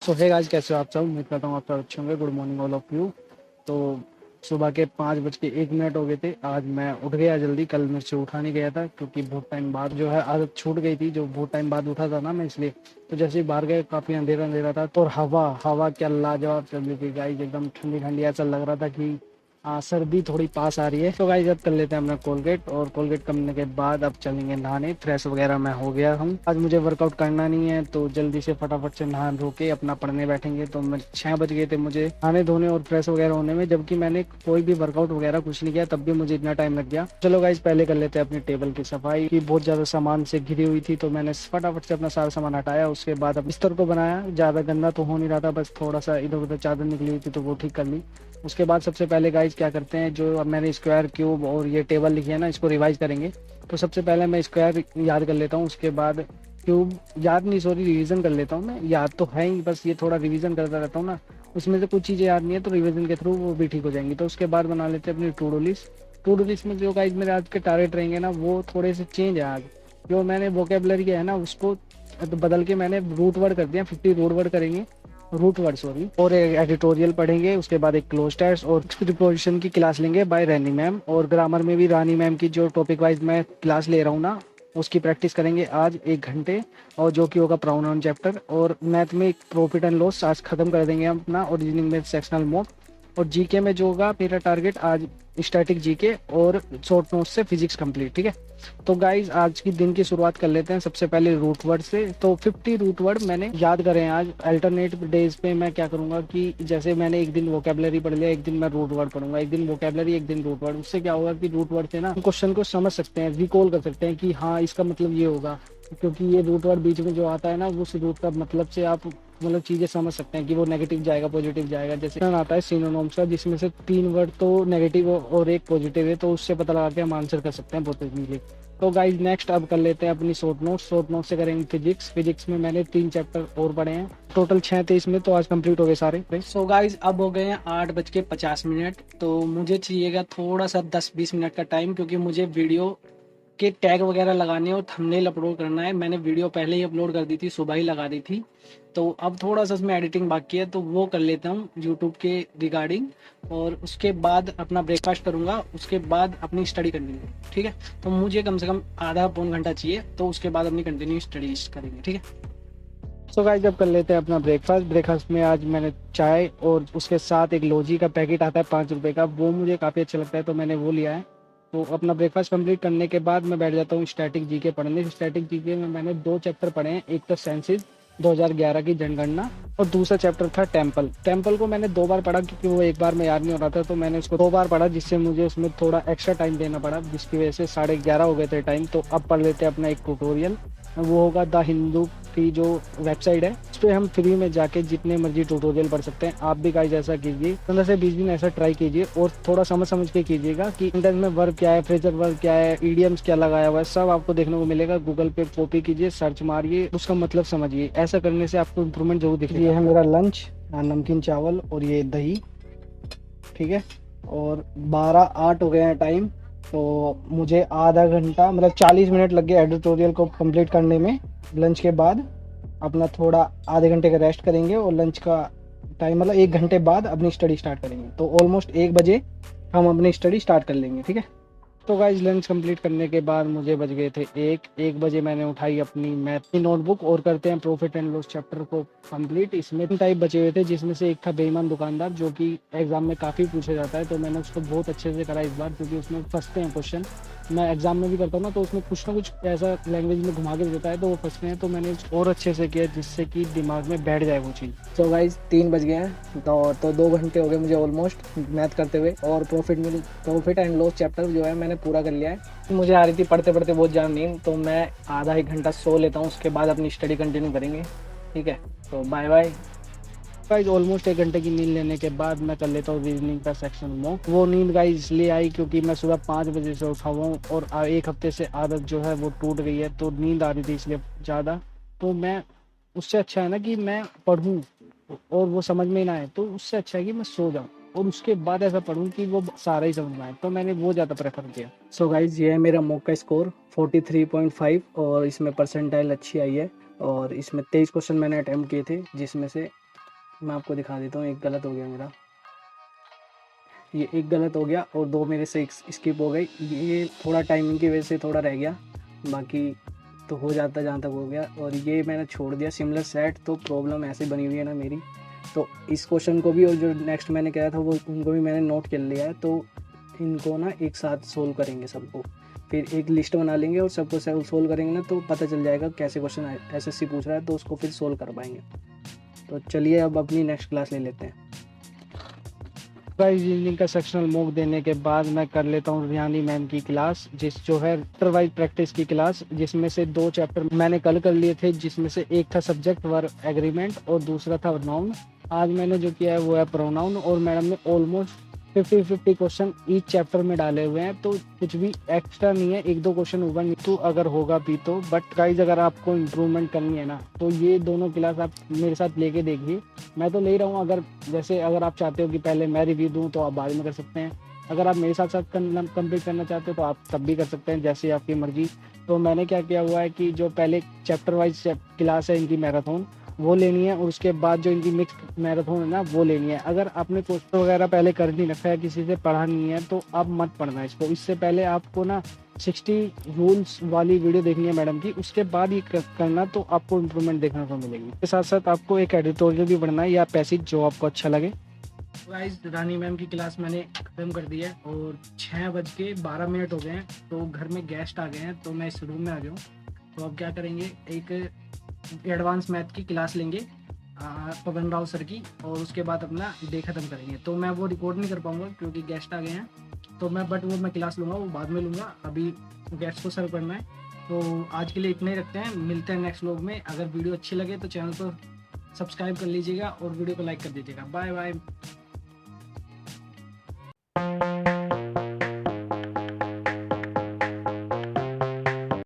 सो hey guys, कैसे हो आप सब? उम्मीद करता हूँ आप सब अच्छे होंगे। Good morning all of you. तो सुबह के 5 बज के 1 मिनट हो गए थे। आज मैं उठ गया जल्दी। कल मेरे से उठा नहीं गया था क्योंकि बहुत टाइम बाद जो है आदत छूट गई थी, जो बहुत टाइम बाद उठा था ना मैं, इसलिए। तो जैसे ही बाहर गए, काफ़ी अंधेरा अंधेरा था, तो हवा हवा क्या लाजवाब चल रही थी गाइस, एकदम ठंडी ठंडी। ऐसा लग रहा था कि सर्दी थोड़ी पास आ रही है। तो गाइस अब कर लेते हैं अपना कोलगेट, और कोलगेट करने के बाद अब चलेंगे नहाने। फ्रेश वगैरह मैं हो गया हूँ। आज मुझे वर्कआउट करना नहीं है, तो जल्दी से फटाफट से नहा धो के अपना पढ़ने बैठेंगे। तो मैं 6 बज गए थे मुझे नहाने धोने और फ्रेश वगैरह होने में, जबकि मैंने कोई भी वर्कआउट वगैरह कुछ नहीं किया, तब भी मुझे इतना टाइम लग गया। चलो गाइस पहले कर लेते हैं अपनी टेबल की सफाई, की बहुत ज्यादा सामान से घिरी हुई थी, तो मैंने फटाफट से अपना सारा सामान हटाया। उसके बाद अब बिस्तर को बनाया। ज्यादा गंदा तो हो नहीं रहा था, बस थोड़ा सा इधर उधर चादर निकली हुई थी, तो वो ठीक कर ली। उसके बाद सबसे पहले गाइज क्या करते हैं, जो अब मैंने स्क्वायर क्यूब और ये टेबल लिखी है ना, इसको रिवाइज करेंगे। तो सबसे पहले मैं स्क्वायर याद कर लेता हूँ, उसके बाद क्यूब याद नहीं, सॉरी, रिवीजन कर लेता हूँ। मैं याद तो है ही, बस ये थोड़ा रिवीजन करता रहता हूँ ना, उसमें से कुछ चीज़ें याद नहीं है, तो रिवीजन के थ्रू वो भी ठीक हो जाएंगी। तो उसके बाद बना लेते हैं अपनी to do list. To do list में जो गाइज मेरे आज के टारगेट रहेंगे ना, वो थोड़े से चेंज है आज। जो मैंने वोकेबलरी है ना, उसको तो बदल के मैंने रूट वर्ड कर दिया। 50 रूट वर्ड करेंगे, रूट वर्ड सॉरी, और एक एडिटोरियल पढ़ेंगे। उसके बाद एक क्लोज टेस्ट और प्रिपोजिशन की क्लास लेंगे बाय रानी मैम। और ग्रामर में भी रानी मैम की जो टॉपिक वाइज मैं क्लास ले रहा हूँ ना, उसकी प्रैक्टिस करेंगे आज 1 घंटे, और जो कि होगा प्रोनाउन चैप्टर। और मैथ में प्रॉफिट एंड लॉस आज खत्म कर देंगे हम अपना, और रीजनिंग में सेक्शनल मॉक। और जीके में जो होगा मेरा टारगेट आज, स्टैटिक जीके और शॉर्ट नोट्स से फिजिक्स कंप्लीट, ठीक है। तो गाइज आज की दिन की शुरुआत कर लेते हैं सबसे पहले रूट वर्ड से। तो 50 रूट वर्ड मैंने याद करे हैं आज। अल्टरनेट डेज पे मैं क्या करूंगा कि जैसे मैंने एक दिन वोकेबलरी पढ़ लिया, एक दिन मैं रूट वर्ड पढ़ूंगा, एक दिन वोकेबलरी, एक दिन रूट वर्ड। उससे क्या होगा कि रूट वर्ड से ना क्वेश्चन को समझ सकते हैं, रिकॉल कर सकते हैं कि हाँ इसका मतलब ये होगा। क्योंकि ये रूट वर्ड बीच में जो आता है ना, उस रूट का मतलब से आप मतलब चीजें समझ सकते हैं कि वो नेगेटिव जाएगा पॉजिटिव जाएगा। जैसे आता है सिनोनिम्स का, जिसमें से 3 वर्ड तो नेगेटिव और एक पॉजिटिव है, तो उससे पता लगा के हम आंसर कर सकते हैं बहुत इजीली। तो गाइज नेक्स्ट अब कर लेते हैं अपनी शॉर्ट नोट्स। शॉर्ट नोट से करेंगे फिजिक्स। फिजिक्स में मैंने 3 चैप्टर और पढ़े हैं, टोटल 6 थे इसमें, तो आज कंप्लीट हो गए सारे। सो गाइज अब हो गए हैं 8:50। तो मुझे चाहिएगा थोड़ा सा 10-20 मिनट का टाइम, क्योंकि मुझे वीडियो के टैग वगैरह लगाने और थंबनेल अपलोड करना है। मैंने वीडियो पहले ही अपलोड कर दी थी, सुबह ही लगा दी थी। तो अब थोड़ा सा उसमें एडिटिंग बाकी है, तो वो कर लेता हूँ यूट्यूब के रिगार्डिंग। और उसके बाद अपना ब्रेकफास्ट करूँगा, उसके बाद अपनी स्टडी करनी है, ठीक है। तो मुझे कम से कम आधा पौन घंटा चाहिए, तो उसके बाद अपनी कंटिन्यू स्टडी करेंगे, ठीक है। सो गाइस जब कर लेते हैं अपना ब्रेकफास्ट। ब्रेकफास्ट में आज मैंने चाय और उसके साथ एक लोजी का पैकेट आता है 5 रुपए का, वो मुझे काफ़ी अच्छा लगता है, तो मैंने वो लिया है। तो अपना ब्रेकफास्ट कंप्लीट करने के बाद मैं बैठ जाता हूँ स्टैटिक जीके पढ़ने। स्टैटिक जीके में मैंने 2 चैप्टर पढ़े हैं। एक तो सेंसिस 2011 की जनगणना, और दूसरा चैप्टर था टेम्पल। टेम्पल को मैंने 2 बार पढ़ा, क्योंकि वो एक बार में याद नहीं हो रहा था, तो मैंने उसको 2 बार पढ़ा, जिससे मुझे उसमें थोड़ा एक्स्ट्रा टाइम देना पड़ा, जिसकी वजह से 11:30 हो गए थे टाइम। तो अब पढ़ लेते हैं अपना एक ट्यूटोरियल। वो होगा द हिंदू की जो वेबसाइट है, उस पर हम फ्री में जाके जितने मर्जी ट्यूटोरियल पढ़ सकते हैं। आप भी गाइस ऐसा कीजिए, 15 से 20 दिन ऐसा ट्राई कीजिए, और थोड़ा समझ समझ के कीजिएगा कि सेंटेंस में वर्ब क्या है, फ्रेजर वर्ब क्या है, इडियम्स क्या लगाया हुआ है, सब आपको देखने को मिलेगा। गूगल पे कॉपी कीजिए, सर्च मारिए, उसका मतलब समझिए। ऐसा करने से आपको इंप्रूवमेंट जरूर दिखेगा। ये है मेरा लंच, नमकीन चावल और ये दही, ठीक है। और 12:08 हो गए हैं टाइम। तो मुझे आधा घंटा मतलब 40 मिनट लग गए एडिटोरियल को कंप्लीट करने में। लंच के बाद अपना थोड़ा आधे घंटे का रेस्ट करेंगे, और लंच का टाइम मतलब 1 घंटे बाद अपनी स्टडी स्टार्ट करेंगे। तो ऑलमोस्ट 1 बजे हम अपनी स्टडी स्टार्ट कर लेंगे, ठीक है। तो गाइज लंच कंप्लीट करने के बाद मुझे बज गए थे 1 बजे मैंने उठाई अपनी मैथ की नोटबुक, और करते हैं प्रॉफिट एंड लॉस चैप्टर को कंप्लीट। इसमें 3 टाइप बचे हुए थे, जिसमें से एक था बेईमान दुकानदार, जो कि एग्जाम में काफ़ी पूछा जाता है। तो मैंने उसको बहुत अच्छे से करा इस बार, क्योंकि उसमें फंसते हैं क्वेश्चन। मैं एग्जाम में भी करता हूँ ना, तो उसमें कुछ ना कुछ ऐसा लैंग्वेज में घुमा के देता है, तो वो फंसते हैं। तो मैंने और अच्छे से किया, जिससे कि दिमाग में बैठ जाए वो चीज़। तो गाइज 3 बज गए हैं, तो 2 घंटे हो गए मुझे ऑलमोस्ट मैथ करते हुए। और प्रॉफिट एंड लॉस चैप्टर जो है मैंने पूरा कर लिया है। मुझे आ रही थी पढ़ते पढ़ते बहुत ज़्यादा नींद, तो मैं आधा 1 घंटा सो लेता हूँ, उसके बाद अपनी स्टडी कंटिन्यू करेंगे, ठीक है। तो बाय बाय गाइज। ऑलमोस्ट 1 घंटे की नींद लेने के बाद मैं कर लेता हूँ रीजनिंग का सेक्शन मॉक। वो नींद गाइज इसलिए आई क्योंकि मैं सुबह 5 बजे से उठा हुआ हूँ, और 1 हफ्ते से आदत जो है वो टूट गई है, तो नींद आ रही थी इसलिए ज़्यादा। तो मैं, उससे अच्छा है ना कि मैं पढ़ूँ और वो समझ में ना आए, तो उससे अच्छा है कि मैं सो जाऊँ और उसके बाद ऐसा पढ़ूँ कि वो सारा ही समझ में आए। तो मैंने वो ज़्यादा प्रेफर किया। सो गाइज ये है मेरा मॉक का स्कोर 43.5, और इसमें परसेंटाइल अच्छी आई है। और इसमें 23 क्वेश्चन मैंने अटैम्प्ट किए थे, जिसमें से मैं आपको दिखा देता हूँ। एक गलत हो गया मेरा, ये एक गलत हो गया और 2 मेरे से स्किप हो गई। ये थोड़ा टाइमिंग की वजह से थोड़ा रह गया, बाकी तो हो जाता जहाँ तक हो गया। और ये मैंने छोड़ दिया सिमिलर सेट, तो प्रॉब्लम ऐसे बनी हुई है ना मेरी। तो इस क्वेश्चन को भी और जो नेक्स्ट मैंने कहा था वो उनको भी मैंने नोट कर लिया है। तो इनको ना एक साथ सोल्व करेंगे सबको, फिर एक लिस्ट बना लेंगे और सबको सोल्व करेंगे ना, तो पता चल जाएगा कैसे क्वेश्चन एसएससी पूछ रहा है, तो उसको फिर सोल्व कर पाएंगे। तो चलिए अब अपनी नेक्स्ट क्लास ले लेते हैं। वाइज रीजनिंग का सेक्शनल मॉक देने के बाद मैं कर लेता हूँ रियानी मैम की क्लास, जिस जो है चैप्टर वाइज प्रैक्टिस की क्लास, जिसमें से 2 चैप्टर मैंने कल कर लिए थे, जिसमें से एक था सब्जेक्ट वर्ब एग्रीमेंट और दूसरा था नाउन। आज मैंने जो किया है वो है प्रोनाउन, और मैडम ने ऑलमोस्ट 50-50 क्वेश्चन ईच चैप्टर में डाले हुए हैं, तो कुछ भी एक्स्ट्रा नहीं है। 1-2 क्वेश्चन ऊपर नीचे अगर होगा भी तो, बट गाइज अगर आपको इम्प्रूवमेंट करनी है ना, तो ये दोनों क्लास आप मेरे साथ लेके देखिए। मैं तो ले रहा हूँ, अगर आप चाहते हो कि पहले मैं रिव्यू दूँ तो आप बाद में कर सकते हैं। अगर आप मेरे साथ साथ कंप्लीट करना चाहते हो तो आप तब भी कर सकते हैं, जैसे आपकी मर्जी। तो मैंने क्या किया हुआ है कि जो पहले चैप्टर वाइज क्लास है इनकी मैराथन, वो लेनी है, और उसके बाद जो इनकी मिक्स मैराथन है ना वो लेनी है। अगर आपने क्वेश्चन वगैरह पहले कर नहीं रखा है, किसी से पढ़ा नहीं है, तो आप मत पढ़ना इसको। इससे पहले आपको ना 60 रूल्स वाली वीडियो देखनी है मैडम की, उसके बाद ये करना, तो आपको इम्प्रूवमेंट देखने को मिलेगी। इसके साथ साथ आपको एक एडिटोरियल भी पढ़ना है या पैसेज, जो आपको अच्छा लगे। गाइस रानी मैम की क्लास मैंने खत्म कर दी है और 6:12 हो गए हैं, तो घर में गेस्ट आ गए हैं, तो मैं इस रूम में आ गया हूँ। तो अब क्या करेंगे, एक एडवांस मैथ की क्लास लेंगे पवन राव सर की, और उसके बाद अपना डे ख़त्म करेंगे। तो मैं वो रिकॉर्ड नहीं कर पाऊँगा क्योंकि गेस्ट आ गए हैं, तो मैं क्लास लूँगा, वो बाद में लूँगा, अभी गेस्ट को सर्व करना है। तो आज के लिए इतना ही रखते हैं, मिलते हैं नेक्स्ट व्लॉग में। अगर वीडियो अच्छी लगे तो चैनल को सब्सक्राइब कर लीजिएगा और वीडियो को लाइक कर दीजिएगा। Bye bye.